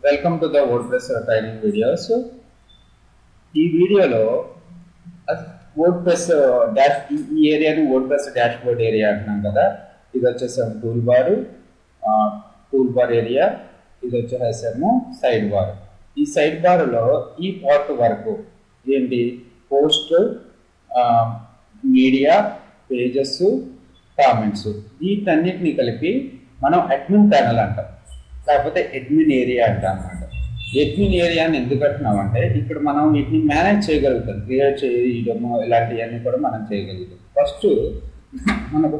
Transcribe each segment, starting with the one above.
Welcome to the WordPress training videos. ఈ వీడియోలో WordPress dash ఈ ఏరియాని WordPress డాష్ బోర్డ్ ఏరియా అంటున్నాం కదా. ఇది వచ్చేసేమో టూల్ బార్ ఏరియా, ఇది వచ్చేసేమో సైడ్ బార్. ఈ సైడ్ బార్లో ఈ పార్ట్ వరకు ఏంటి, పోస్ట్, మీడియా, పేజెస్, కామెంట్స్, వీటన్నిటిని కలిపి మనం అడ్మిన్ ప్యానల్ అంటాం, లేకపోతే అడ్మిన్ ఏరియా అంటాం అన్నమాట. అడ్మిన్ ఏరియాని ఎందుకు అంటున్నామంటే ఇక్కడ మనం వీటిని మేనేజ్ చేయగలుగుతాం, క్రియేట్ చేయడము ఇలాంటివన్నీ కూడా మనం చేయగలుగుతాం. ఫస్ట్ మనకు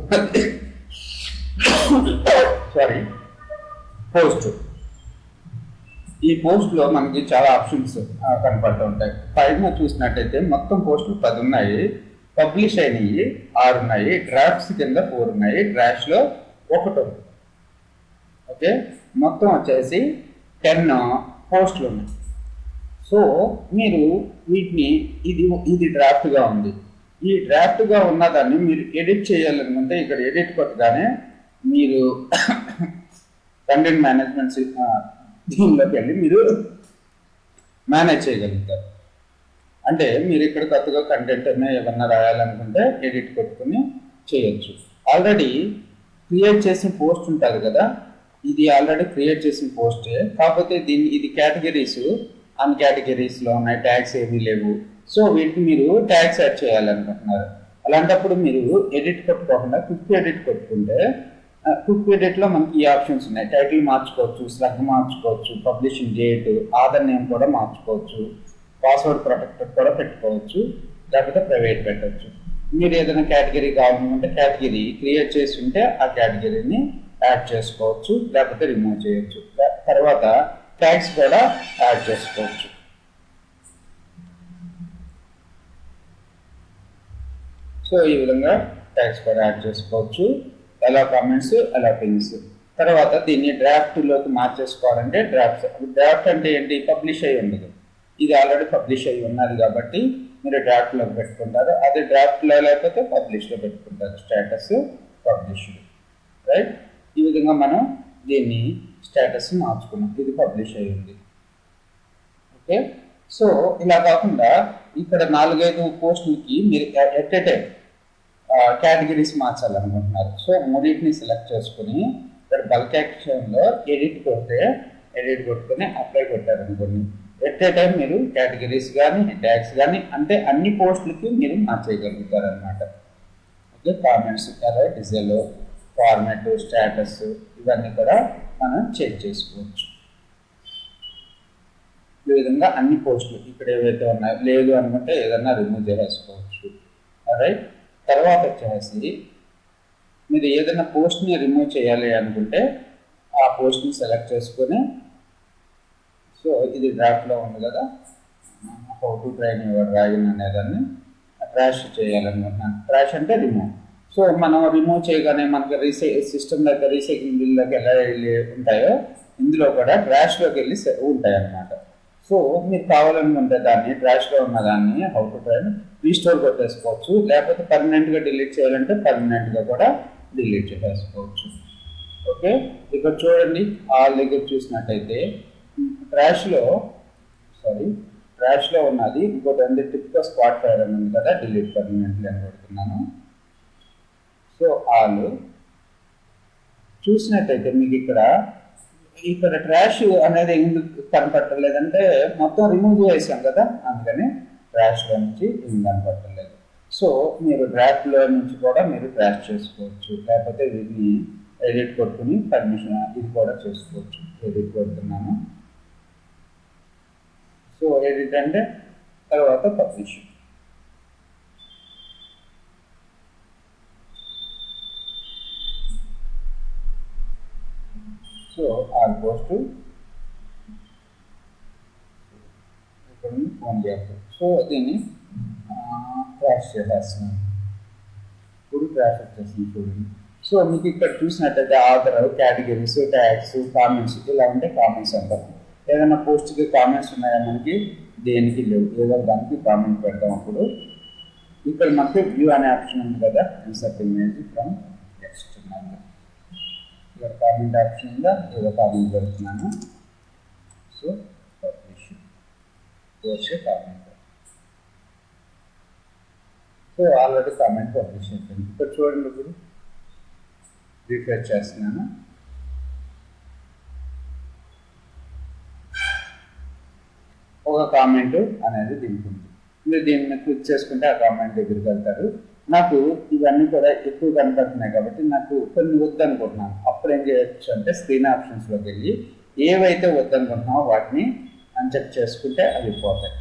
పోస్ట్. ఈ పోస్ట్లో మనకి చాలా ఆప్షన్స్ కనపడుతూ ఉంటాయి. పైన చూసినట్టయితే మొత్తం పోస్టులు 10 ఉన్నాయి, పబ్లిష్ అయినవి 6 ఉన్నాయి, డ్రాఫ్ట్స్ కింద 4 ఉన్నాయి, డ్రాఫ్ట్స్లో 1 ఉంది. ఓకే, మొత్తం వచ్చేసి 10 పోస్టులు ఉన్నాయి. సో మీరు వీటిని ఇది డ్రాఫ్ట్గా ఉంది. ఈ డ్రాఫ్ట్గా ఉన్నదాన్ని మీరు ఎడిట్ చేయాలనుకుంటే ఇక్కడ ఎడిట్ కొట్టగానే మీరు కంటెంట్ మేనేజ్మెంట్ దీనిలోకి వెళ్ళి మీరు మేనేజ్ చేయగలుగుతారు. అంటే మీరు ఇక్కడ కొత్తగా కంటెంట్ ఏమన్నా రాయాలనుకుంటే ఎడిట్ కొట్టుకుని చేయొచ్చు. ఆల్రెడీ క్రియేట్ చేసిన పోస్ట్ ఉంటుంది కదా, ఇది ఆల్రెడీ క్రియేట్ చేసిన పోస్టే, కాకపోతే ఇది కేటగిరీస్, అన్ కేటగిరీస్లో ఉన్నాయి, ట్యాగ్స్ ఏమీ లేవు. సో వీటికి మీరు ట్యాగ్స్ యాడ్ చేయాలనుకుంటున్నారు. అలాంటప్పుడు మీరు ఎడిట్ కొట్టుకోకుండా క్విక్ ఎడిట్ కొట్టుకుంటే, క్విక్ ఎడిట్లో మనకి ఈ ఆప్షన్స్ ఉన్నాయి. టైటిల్ మార్చుకోవచ్చు, స్లగ్ మార్చుకోవచ్చు, పబ్లిషింగ్ డేట్, ఆధార్ నేమ్ కూడా మార్చుకోవచ్చు, పాస్వర్డ్ ప్రొటెక్టర్ కూడా పెట్టుకోవచ్చు, లేకపోతే ప్రైవేట్ పెట్టవచ్చు. మీరు ఏదైనా కేటగిరీ కావాలనుకుంటే కేటగిరీ క్రియేట్ చేసి ఉంటే ఆ కేటగిరీని యాడ్ చేసుకోవచ్చు, లేకపోతే రిమూవ్ చేయొచ్చు. తర్వాత ట్యాగ్స్ కూడా యాడ్ చేసుకోవచ్చు. సో ఈ విధంగా ట్యాగ్స్ కూడా యాడ్ చేసుకోవచ్చు. ఎలా కామెంట్స్, ఎలా పింగ్స్. తర్వాత దీన్ని డ్రాఫ్ట్లోకి మార్చేసుకోవాలంటే డ్రాఫ్ట్ అంటే ఏంటి, పబ్లిష్ అయ్యి ఉండదు. ఇది ఆల్రెడీ పబ్లిష్ అయ్యి ఉన్నది కాబట్టి మీరు డ్రాఫ్ట్లోకి పెట్టుకుంటారు. అదే డ్రాఫ్ట్లో లేకపోతే పబ్లిష్లో పెట్టుకుంటారు, స్టేటస్ పబ్లిష్డ్. రైట్, ఈ విధంగా మనం దీన్ని స్టేటస్ మార్చుకున్నాం, ఇది పబ్లిష్ అయ్యింది. ఓకే, సో ఇలా కాకుండా ఇక్కడ 4-5 పోస్టులకి మీరు ఎట్ ఏ టైం కేటగిరీస్ మార్చాలనుకుంటున్నారు. సో మూడింటిని సెలెక్ట్ చేసుకుని ఇక్కడ బల్క్ యాక్షన్లో ఎడిట్ కొట్టుకొని అప్లై కొట్టారనుకోండి, ఎట్ ఏ టైం మీరు కేటగిరీస్ కానీ ట్యాగ్స్ కానీ అంటే అన్ని పోస్టులకి మీరు మార్చేయగలుగుతారు అనమాట. Okay, comments, colour, design, format, status, ఇవన్నీ కూడా మనం చెక్ చేసుకోవచ్చు. ఈ విధంగా అన్ని పోస్టులు ఇక్కడ ఏవైతే ఉన్నాయో, లేదు అనుకుంటే ఏదన్నా రిమూవ్ చేసుకోవచ్చు. రైట్, తర్వాత వచ్చేసి మీరు ఏదైనా పోస్ట్ని రిమూవ్ చేయాలి అనుకుంటే ఆ పోస్ట్ని సెలెక్ట్ చేసుకొని, సో ఇది డ్రాఫ్ట్లో ఉంది కదా, how to train your dragon అనేదాన్ని ట్రాష్ చేయాలనుకుంటున్నాను. ట్రాష్ అంటే రిమూవ్. సో మనం రిమూవ్ చేయగానే మనకి సిస్టమ్ దగ్గర రీసైక్లింగ్ బిల్లోకి ఎలా వెళ్ళి ఉంటాయో ఇందులో కూడా ట్రాష్లోకి వెళ్ళి ఉంటాయి అన్నమాట. సో మీరు కావాలనుకుంటే దాన్ని ట్రాష్లో ఉన్నదాన్ని హౌ టు ట్రైన్ రీస్టోర్ కొట్టేసుకోవచ్చు, లేకపోతే పర్మనెంట్గా డిలీట్ చేయాలంటే పర్మనెంట్గా కూడా డిలీట్ చేసేసుకోవచ్చు. ఓకే, ఇక్కడ చూడండి, ఆల్ దగ్గర చూసినట్టయితే ట్రాష్లో ఉన్నది ఇంకోటి ఉంది, టిప్గా స్పాట్ ఫైర్ అని ఉంది కదా, డిలీట్ పర్మనెంట్లీ అని కొడుతున్నాను. సో ఆల్ చూసినట్టయితే మీకు ఇక్కడ ట్రాష్ అనేది ఎందుకు కనపడలేదంటే మొత్తం రిమూవ్ చేసాం కదా, అందుకని ట్రాష్లో నుంచి ఏం కనపడలేదు. సో మీరు డ్రాఫ్ట్లో నుంచి కూడా మీరు ట్రాష్ చేసుకోవచ్చు, లేకపోతే వీటిని ఎడిట్ కొట్టుకుని పర్మిషన్ ఇది కూడా చేసుకోవచ్చు. ఎడిట్ కొడుతున్నాను. సో ఎడిట్ అంటే తర్వాత పబ్లిష్. సో ఆల్ పోస్ట్ ఇక్కడ ఫోన్ చేయాలి. సో దీన్ని ట్రాష్ చేసేస్తున్నాను. ఇప్పుడు ట్రాష్ వచ్చేసింది చూడండి. సో మీకు ఇక్కడ చూసినట్టయితే ఆధార్, కేటగిరీస్, ట్యాగ్స్, కామెంట్స్ ఇలా ఉంటే కామెంట్స్ అంటారు. ఏదైనా పోస్ట్కి కామెంట్స్ ఉన్నాయా, మనకి దేనికి లేవు, ఏదో దానికి కామెంట్ పెడతాం. అప్పుడు ఇక్కడ మనకి వ్యూ అనే ఆప్షన్ ఉంది కదా, ఇన్సర్ట్ ఇమేజ్ ఫ్రమ్ టెక్స్ట్. ఇక్కడ కామెంట్ ఆప్షన్ ఉందా, ఏదో కామెంట్ పెడుతున్నాను. సో పబ్లిష్ వచ్చే comment. So already comment publish అయిపోయింది. ఇక్కడ చూడండి, ఇప్పుడు రిఫ్రెష్ చేస్తున్నాను. ఒక కామెంట్ అనేది దీనికి ఉంది. మీరు దీన్ని క్లిక్ చేసుకుంటే ఆ కామెంట్ దగ్గరికి వెళ్తారు. నాకు ఇవన్నీ కూడా ఎక్కువ కనపడుతున్నాయి కాబట్టి నాకు కొన్ని వద్దనుకుంటున్నాను. అప్పుడు ఏం చేయొచ్చు అంటే స్క్రీన్ ఆప్షన్స్లోకి వెళ్ళి ఏవైతే వద్దనుకుంటున్నామో వాటిని అన్చెక్ చేసుకుంటే అవి పోతాయి.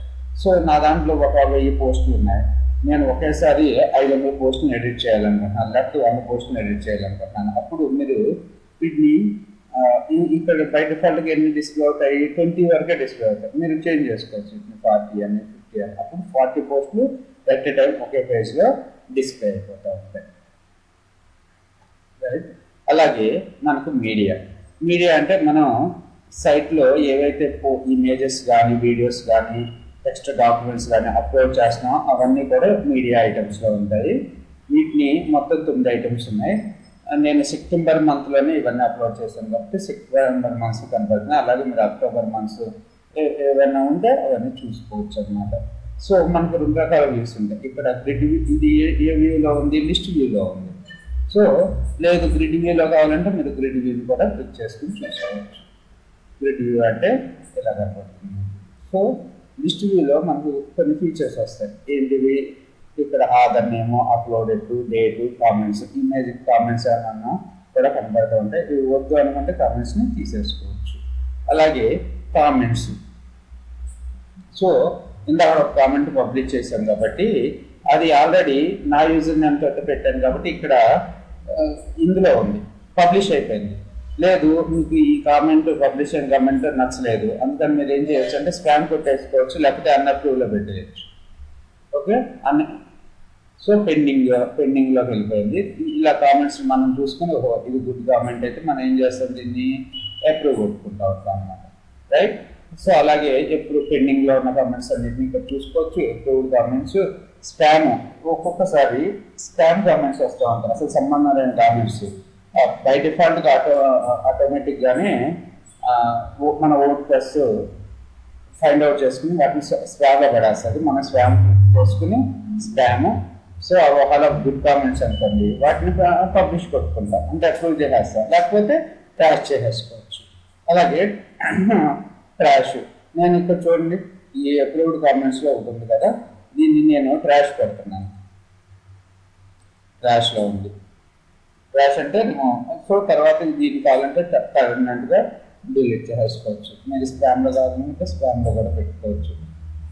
సో నా దాంట్లో ఒక 1000 పోస్టులు ఉన్నాయి. నేను ఒకేసారి 500 పోస్టులు ఎడిట్ చేయాలనుకుంటున్నాను, లేకపోతే 100 పోస్టులు ఎడిట్ చేయాలనుకుంటున్నాను. అప్పుడు మీరు వీటిని ఇక్కడ బై డిఫాల్ట్గా ఎన్ని డిస్ప్లే అవుతాయి, 20 వరకే డిస్ప్లే అవుతాయి. మీరు చేంజ్ చేసుకోవచ్చు, 40 అని 50 అని. అప్పుడు 40 పోస్టులు ఎట్ ఏ టైం ఒకే పేజ్లో డిస్ప్లే అయిపోతూ ఉంటాయి. రైట్. అలాగే మనకు మీడియా అంటే మనం సైట్లో ఏవైతే ఇమేజెస్ కానీ వీడియోస్ కానీ టెక్స్ట్ డాక్యుమెంట్స్ కానీ అప్లోడ్ చేస్తున్నామో అవన్నీ కూడా మీడియా ఐటమ్స్లో ఉంటాయి. వీటిని మొత్తం 9 ఐటమ్స్ ఉన్నాయి. నేను సెప్టెంబర్ మంత్లోనే ఇవన్నీ అప్లోడ్ చేశాను కాబట్టి సెప్టెంబర్ మంత్స్ కనపడుతున్నాయి. అలాగే మీరు అక్టోబర్ మంత్స్ ఏవైనా ఉంటే అవన్నీ చూసుకోవచ్చు అనమాట. సో మనకు 2 రకాల వ్యూస్ ఉంటాయి. ఇక్కడ గ్రిడ్ వ్యూ, ఇది ఏ వ్యూలో ఉంది, లిస్ట్ వ్యూలో ఉంది. సో లేదు గ్రిడ్ వ్యూలో కావాలంటే మీరు గ్రిడ్ వ్యూని కూడా క్లిక్ చేసుకుని చూసుకోవచ్చు. గ్రిడ్ వ్యూ అంటే ఇలా కనపడుతుంది. సో లిస్ట్ వ్యూలో మనకు కొన్ని ఫీచర్స్ వస్తాయి. ఏంటివి, ఇక్కడ author name, uploaded, date, comments, image comments ఏమన్నా కూడా కనబడుతూ ఉంటాయి. ఇవి వద్దు అనుకుంటే కామెంట్స్ని తీసేసుకోవచ్చు. అలాగే కామెంట్స్, సో ఇందాక ఒక కామెంట్ పబ్లిష్ చేశాం కాబట్టి అది ఆల్రెడీ నా యూజర్ నేమ్ తోటి పెట్టాను కాబట్టి ఇక్కడ ఇందులో ఉంది, పబ్లిష్ అయిపోయింది. లేదు మీకు ఈ కామెంట్ పబ్లిష్ అయిన కామెంట్ నచ్చలేదు, అందుకని మీరు ఏం చేయొచ్చు అంటే స్పామ్ కొట్టేసుకోవచ్చు, లేకపోతే అన్అప్రూవ్లో పెట్టేయచ్చు. ఓకే, సో పెండింగ్లోకి వెళ్ళిపోయింది. ఇలా కామెంట్స్ మనం చూసుకుని ఓహో ఇది గుడ్ కామెంట్ అయితే మనం ఏం చేస్తాం, దీన్ని అప్రూవ్ కొట్టుకుంటా ఉంటాం అన్నమాట. రైట్. సో అలాగే ఎప్పుడు పెండింగ్లో ఉన్న కామెంట్స్ అన్నింటినీ ఇక్కడ చూసుకోవచ్చు. అప్రూవ్డ్ కామెంట్స్, స్పామ్, ఒక్కొక్కసారి స్పామ్ కామెంట్స్ వస్తూ ఉంటాయి, అసలు సంబంధం లేని కామెంట్స్. బై డిఫాల్ట్గా ఆటోమేటిక్గానే మన ఓట్ ప్లస్ ఫైండ్ అవుట్ చేసుకుని వాటిని స్పామ్లో పడేస్తుంది. మనం స్పామ్ చేసుకుని స్పామ్. సో ఒకవేళ గుడ్ కామెంట్స్ అనుకోండి వాటిని పబ్లిష్ కొట్టుకుంటాం, అంటే అప్రూవ్ చేసేస్తాం, లేకపోతే ట్రాష్ చేసేసుకోవచ్చు. అలాగే ట్రాష్, నేను ఇక్కడ చూడండి ఈ అప్రూవ్డ్ కామెంట్స్లో ఉంటుంది కదా, దీన్ని నేను ట్రాష్ పెడుతున్నాను. ట్రాష్లో ఉంది. ట్రాష్ అంటే సో తర్వాత దీన్ని కావాలంటే పర్మనెంట్గా డిలీట్ చేసేసుకోవచ్చు. మీరు స్పామ్లో కావాలంటే స్పామ్లో కూడా పెట్టుకోవచ్చు.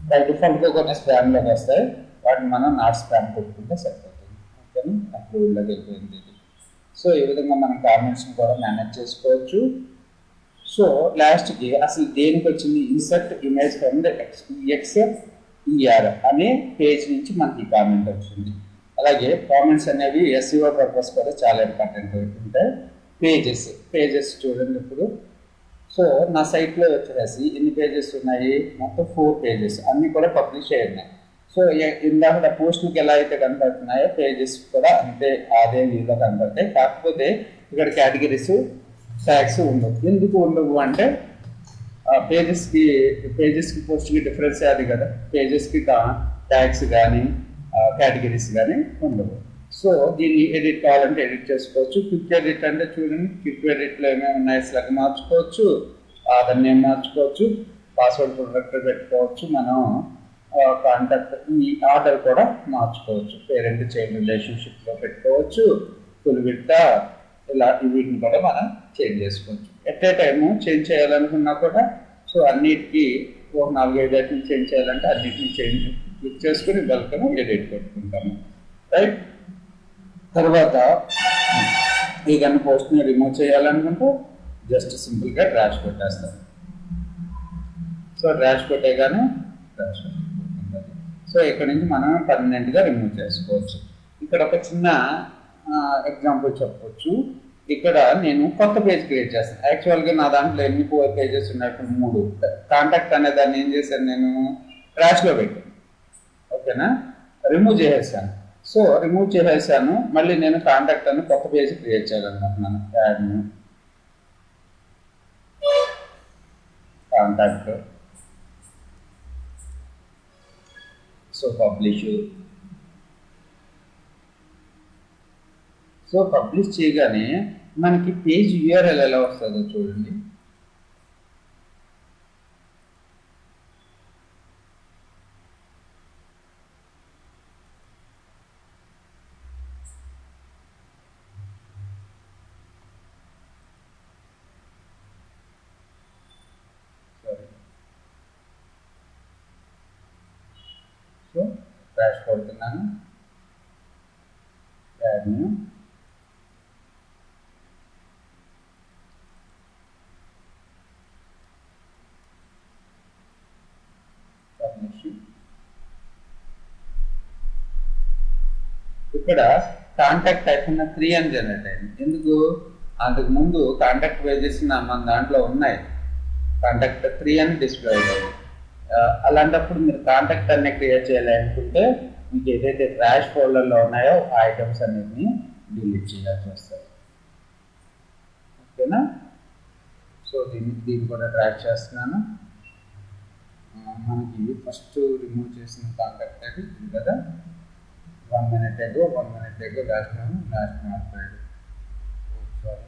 బై డిఫాల్ట్గా కొన్ని స్పామ్లోకి వస్తాయి, వాటిని మనం నాట్ స్పామ్ పెట్టుకుంటే సరిపోతుంది. ఓకేనా, అప్రూవ్లోకి వెళ్ళిపోయింది ఇది. సో ఈ విధంగా మనం కామెంట్స్ని కూడా మేనేజ్ చేసుకోవచ్చు. సో లాస్ట్కి అసలు దేనికి వచ్చింది, ఇన్సర్ట్ ఇమేజ్ ఫ్రమ్ ద ఎక్స్ఈఆర్ అనే పేజ్ నుంచి మనకి కామెంట్ వచ్చింది. అలాగే కామెంట్స్ అనేవి ఎస్ఈఓ పర్పస్ కూడా చాలా ఇంపార్టెంట్ ఉంటాయి. పేజెస్ చూడండి ఇప్పుడు. సో నా సైట్లో వచ్చేసి ఎన్ని పేజెస్ ఉన్నాయి, మొత్తం 4 పేజెస్ అన్నీ కూడా పబ్లిష్ అయ్యి ఉన్నాయి. సో ఇందాక పోస్టులకి ఎలా అయితే కనపడుతున్నాయో పేజెస్ కూడా అంతే అదే వ్యూలో కనపడతాయి. కాకపోతే ఇక్కడ కేటగిరీస్, ట్యాగ్స్ ఉండవు. ఎందుకు ఉండవు అంటే పేజెస్కి పోస్ట్కి డిఫరెన్స్ అది కదా, పేజెస్కి ట్యాగ్స్ కానీ కేటగిరీస్ కానీ ఉండవు. సో దీన్ని ఎడిట్ కావాలంటే ఎడిట్ చేసుకోవచ్చు. క్విక్ ఎడిట్ అంటే చూడండి, క్విక్ ఎడిట్లో ఏమేమి ఉన్నాయి స్లగ్ మార్చుకోవచ్చు, ఆధార్ నేమ్ మార్చుకోవచ్చు, పాస్వర్డ్ ప్రొటెక్టర్ పెట్టుకోవచ్చు, మనం కాంటాక్ట్ ఈ ఆర్డర్ కూడా మార్చుకోవచ్చు, పేరెంట్ చైల్డ్ రిలేషన్షిప్లో పెట్టుకోవచ్చు, ఫుల్ విడ్త్ ఇలా వీటిని కూడా మనం చేంజ్ చేసుకోవచ్చు. ఎట్ ఏ టైము చేంజ్ చేయాలనుకున్నా కూడా సో అన్నిటికీ ఒక 4-5 ఐటమ్ చేంజ్ చేయాలంటే అన్నిటిని క్లిక్ చేసుకుని వెల్కమ్ ఎడిట్ పెట్టుకుంటాము. రైట్. తర్వాత ఏదైనా పోస్ట్ని రిమూవ్ చేయాలనుకుంటే జస్ట్ సింపుల్గా ట్రాష్ పెట్టేస్తాను. సో ట్రాష్ పెట్టేగానే ట్రాష్ పెట్టేస్తుంది. సో ఇక్కడ నుంచి మనం పర్మనెంట్గా రిమూవ్ చేసుకోవచ్చు. ఇక్కడ ఒక చిన్న ఎగ్జాంపుల్ చెప్పవచ్చు. ఇక్కడ నేను కొత్త పేజ్ క్రియేట్ చేస్తాను. యాక్చువల్గా నా దాంట్లో ఎన్ని 4 పేజెస్ ఉన్నాయి, 3. కాంటాక్ట్ అనే దాన్ని ఏం చేశాను, నేను ట్రాష్లో పెట్టాను. ఓకేనా, రిమూవ్ చేసేసాను. సో రిమూవ్ చేసేసాను. మళ్ళీ నేను కాంటాక్ట్ అని కొత్త పేజ్ క్రియేట్ చేయాలనుకుంటున్నాను. Add new contact. So publish. So publish చేయగానే మనకి పేజ్ యూఆర్ఎల్ ఎలా వస్తుందో చూడండి. సో డాష్ కొడుతున్నాను, యాడ్ న్యూ, పబ్లిష్. ఇక్కడ కాంటాక్ట్ అయిపోయిన 3 అని జనరేట్ అయింది. ఎందుకు? అంతకు ముందు కాంటాక్ట్ పేజెస్ మన దాంట్లో ఉన్నాయి, కాంటాక్ట్ 3 అని డిస్ప్లే అవుతుంది. అలాంటప్పుడు మీరు కాంటాక్ట్ అన్ని క్రియేట్ చేయాలనుకుంటే మీకు ఏదైతే ట్రాష్ ఫోల్డర్లో ఉన్నాయో ఆ ఐటమ్స్ అన్నిటిని డిలీట్ చేయాల్సి వస్తుంది. ఓకేనా? సో దీన్ని కూడా ట్రాక్ చేస్తున్నాను. మనకి ఫస్ట్ రిమూవ్ చేసిన కాంటాక్ట్ అది ఇది కదా, 1 minute ago లాస్ట్ మాట్లాడు, సారీ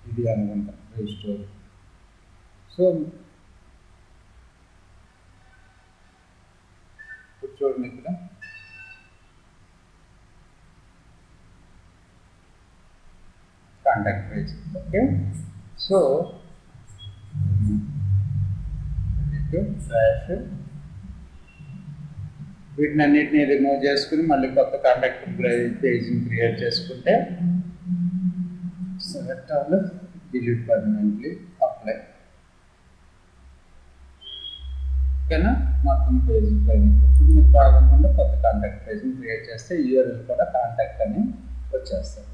ఇది అనుకుంటాం రీస్టోర్. సో చూడండి ఇక్కడ కాంటాక్ట్ పేజ్. ఓకే, సో వీటినన్నిటిని రిమూవ్ చేసుకుని మళ్ళీ కొత్త కాంటాక్ట్ పేజ్ని క్రియేట్ చేసుకుంటే select all, delete permanently, apply. ఓకేనా? మొత్తం పేజ్ పైన ఇప్పుడు మీకు కాకుండా కొత్త కాంటాక్ట్ పేజ్ని క్రియేట్ చేస్తే యూఆర్ఎల్ కూడా కాంటాక్ట్ అని వచ్చేస్తుంది.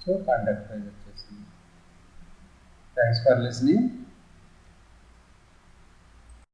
సో కాంటాక్ట్ పేజ్ వచ్చేసింది. Thanks for listening.